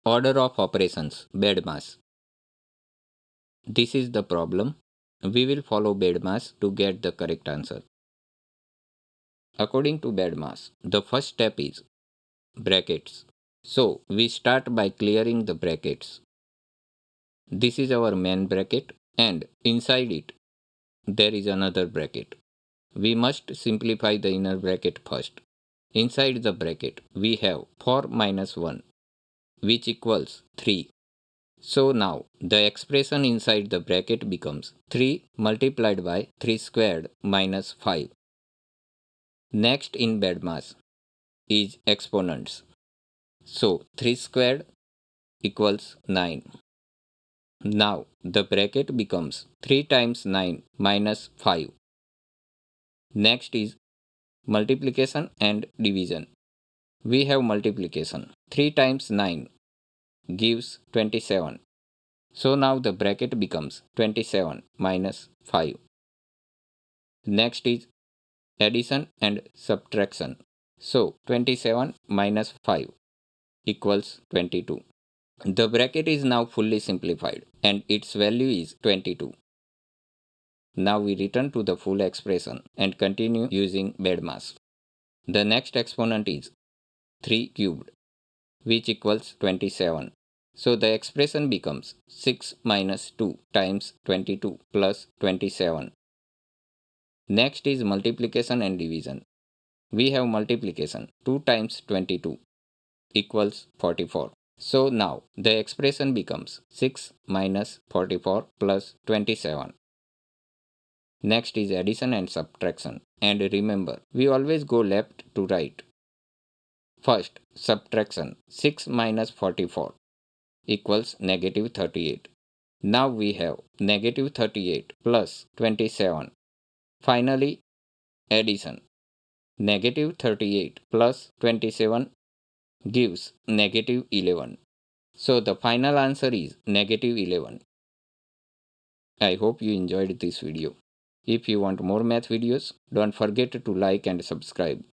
Order of operations, BEDMAS. This is the problem. We will follow BEDMAS to get the correct answer. According to BEDMAS, the first step is brackets. So we start by clearing the brackets. This is our main bracket and inside it there is another bracket. We must simplify the inner bracket first. Inside the bracket we have 4 minus 1 which equals 3. So now the expression inside the bracket becomes 3 multiplied by 3 squared minus 5. Next in BEDMAS is exponents. So 3 squared equals 9. Now the bracket becomes 3 times 9 minus 5. Next is multiplication and division. We have multiplication. 3 times 9 gives 27. So now the bracket becomes 27 minus 5. Next is addition and subtraction. So 27 minus 5 equals 22. The bracket is now fully simplified and its value is 22. Now we return to the full expression and continue using BEDMAS. The next exponent is 3 cubed, which equals 27. So the expression becomes 6 minus 2 times 22 plus 27. Next is multiplication and division. We have multiplication. 2 times 22 equals 44. So now the expression becomes 6 minus 44 plus 27. Next is addition and subtraction. And remember, we always go left to right. First, subtraction. 6 minus 44 equals negative 38. Now we have negative 38 plus 27. Finally, addition. Negative 38 plus 27 gives negative 11. So the final answer is negative 11. I hope you enjoyed this video. If you want more math videos, don't forget to like and subscribe.